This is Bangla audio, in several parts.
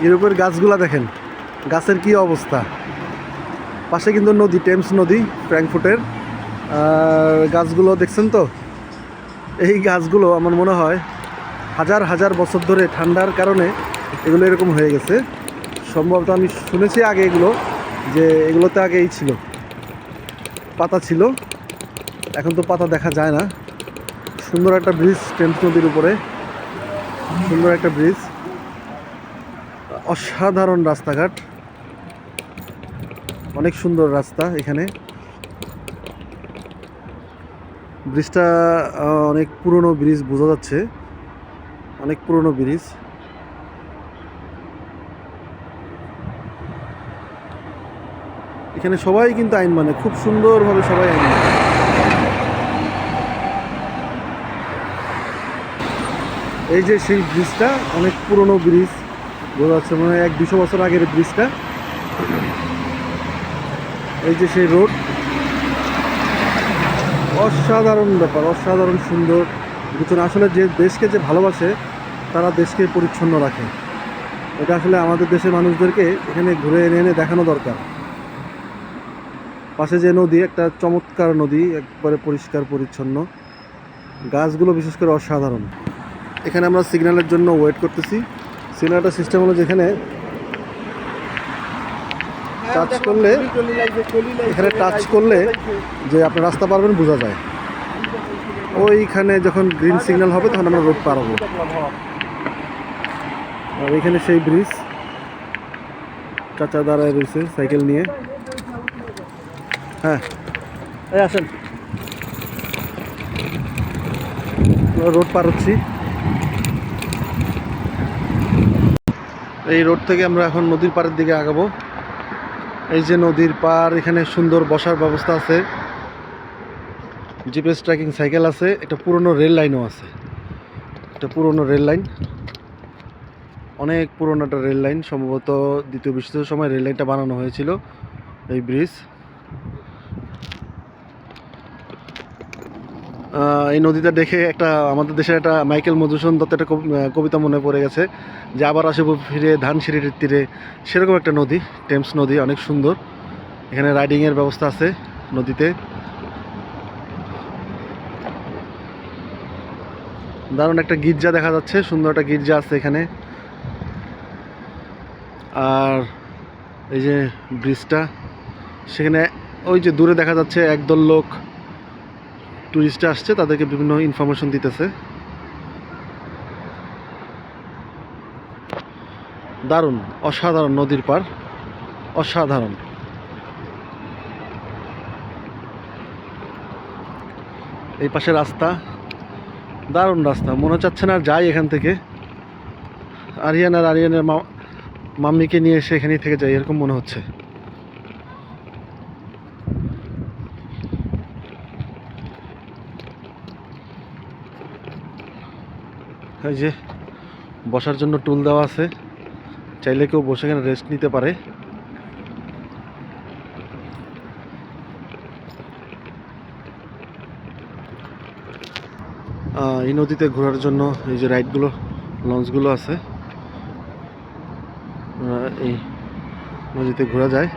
ইউরোপের গাছগুলা দেখেন, গাছের কি অবস্থা। পাশে কিন্তু নদী, টেমস নদী ফ্র্যাঙ্কফুর্টের। আর গাছগুলো দেখছেন তো, এই গাছগুলো আমার মনে হয় হাজার হাজার বছর ধরে ঠান্ডার কারণে এগুলো এরকম হয়ে গেছে। সম্ভবত আমি শুনেছি আগে এগুলো, যে এগুলোতে আগে এই ছিল, পাতা ছিল, এখন তো পাতা দেখা যায় না। সুন্দর একটা ব্রিজ টেমস নদীর উপরে, সুন্দর একটা ব্রিজ, অসাধারণ রাস্তাঘাট, অনেক সুন্দর রাস্তা এখানে। ব্রিজটা অনেক পুরনো ব্রিজ বোঝা যাচ্ছে, অনেক পুরনো ব্রিজ। এখানে সবাই কিন্তু আইন মানে, খুব সুন্দরভাবে সবাই আইন মানে। এই যে সেই ব্রিজটা, অনেক পুরনো ব্রিজ বোঝা যাচ্ছে, মানে 100-200 বছর আগের ব্রিজটা। এই যে সেই রোড, অসাধারণ ব্যাপার, অসাধারণ সুন্দর। বুঝছেন, আসলে যে দেশকে যে ভালোবাসে তারা দেশকে পরিচ্ছন্ন রাখে। এটা আসলে আমাদের দেশের মানুষদেরকে এখানে ঘুরে এনে এনে দেখানো দরকার। পাশে যে নদী, একটা চমৎকার নদী, একবারে পরিষ্কার পরিচ্ছন্ন, গাছগুলো বিশেষ করে অসাধারণ। এখানে আমরা সিগন্যালের জন্য ওয়েট করতেছি। সিগন্যালটা সিস্টেম হলো, যেখানে টাচ করলে, এখানে টাচ করলে যে আপনি রাস্তা পারবেন বোঝা যায়। ওইখানে যখন গ্রিন সিগন্যাল হবে তখন আমরা রোড পার হবো। আর এখানে সেই ব্রিজ, চাচা দাঁড়ায় রয়েছে সাইকেল নিয়ে। হ্যাঁ, এই আসেন, রোড পার হচ্ছি। এই রোড থেকে আমরা এখন নদীর পাড়ের দিকে আগাবো। এই যে নদীর পাড়, এখানে সুন্দর বসার ব্যবস্থা আছে, জিপিএস ট্র্যাকিং সাইকেল আছে, একটা পুরনো রেল লাইনও আছে। একটা পুরনো রেল লাইন, অনেক পুরনো একটা রেল লাইন, সম্ভবত দ্বিতীয় বিশ্বযুদ্ধের সময় রেল লাইনটা বানানো হয়েছিল। এই ব্রিজ, এই নদীটা দেখে একটা আমাদের দেশের একটা মাইকেল মধুসূদন দত্তের একটা কবিতা মনে পড়ে গেছে, যে আবার আসব ফিরে ধানসিঁড়ির তীরে। সেরকম একটা নদী, টেমস নদী, অনেক সুন্দর। এখানে রাইডিংয়ের ব্যবস্থা আছে নদীতে। দারুণ একটা গির্জা দেখা যাচ্ছে, সুন্দর একটা গির্জা আছে এখানে। আর এই যে ব্রিজটা, সেখানে ওই যে দূরে দেখা যাচ্ছে একদল লোক টুরিস্টে আসছে, তাদেরকে বিভিন্ন ইনফরমেশন দিতেছে। দারুণ, অসাধারণ নদীর পার, অসাধারণ। এই পাশে রাস্তা, দারুণ রাস্তা, মনে চাচ্ছে না যাই এখান থেকে। আরিয়ানের মাম্মিকে নিয়ে এসে এখানেই থেকে যাই, এরকম মনে হচ্ছে। এই যে বসার জন্য টুল দেওয়া আছে, চাইলে কেউ বসে এখানে রেস্ট নিতে পারে। এই নদীতে ঘোরার জন্য এই যে রাইডগুলো, লঞ্চগুলো আছে, এই নদীতে ঘোরা যায়।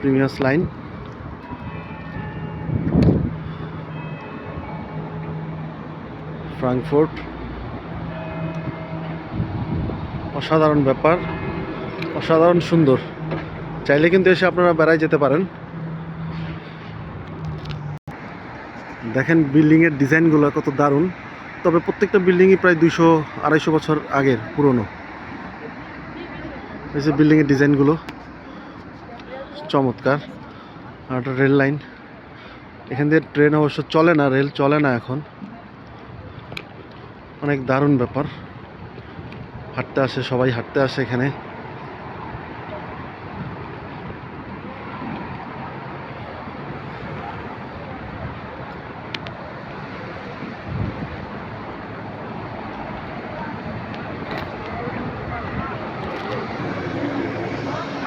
প্রিমিয়াস লাইন। ফ্রাঙ্কফুর্ট, অসাধারণ ব্যাপার, অসাধারণ সুন্দর। চাইলে কিন্তু এসে আপনারা বেড়ায় যেতে পারেন। দেখেন বিল্ডিংয়ের ডিজাইনগুলো কত দারুণ, তবে প্রত্যেকটা বিল্ডিংই প্রায় 200-250 বছর আগের পুরনো। এই যে বিল্ডিংয়ের ডিজাইনগুলো চমৎকার। আর একটা রেল লাইন, এখান দিয়ে ট্রেন অবশ্য চলে না, রেল চলে না এখন। অনেক দারুণ ব্যাপার, হাঁটতে আসে সবাই, হাঁটতে আসে এখানে।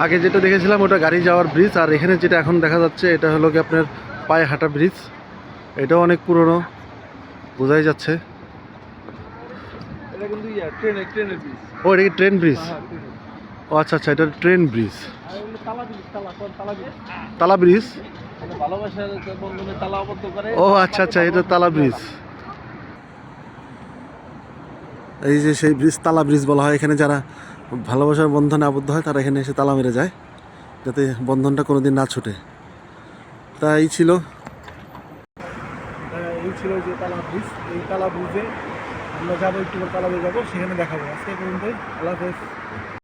আগে যেটা দেখেছিলাম ওটা গাড়ি যাওয়ার ব্রিজ, আর এখানে যেটা এখন দেখা যাচ্ছে এটা হলো কি আপনার পায়ে হাঁটা ব্রিজ। এটাও অনেক পুরনো, বোঝাই যাচ্ছে। এটা কিন্তু ট্রেনের ব্রিজ। ও এটা কি ট্রেন ব্রিজ? হ্যাঁ, ট্রেনের। ও আচ্ছা আচ্ছা, এটা ট্রেন ব্রিজ, আর এগুলো তালা ব্রিজ, তালা ব্রিজ। তালা ব্রিজ। মানে ভালোবাসার বন্ধনে তালা আবদ্ধ করে। ও আচ্ছা আচ্ছা, এটা তালা ব্রিজ। এই যে সেই ব্রিজ, তালা ব্রিজ বলা হয়। এখানে যারা ভালোবাসার বন্ধনে আবদ্ধ হয় তারা এখানে এসে তালা মেরে যায়, যাতে বন্ধনটা কোনোদিন না ছুটে। তা এই ছিল যে তালা ব্রিজ। এই তালা ব্রিজে আমরা যাবো, একটু তালা ব্রিজ যাবো, সেখানে দেখাবো। আজকে পর্যন্ত, আল্লাহ হাফেজ।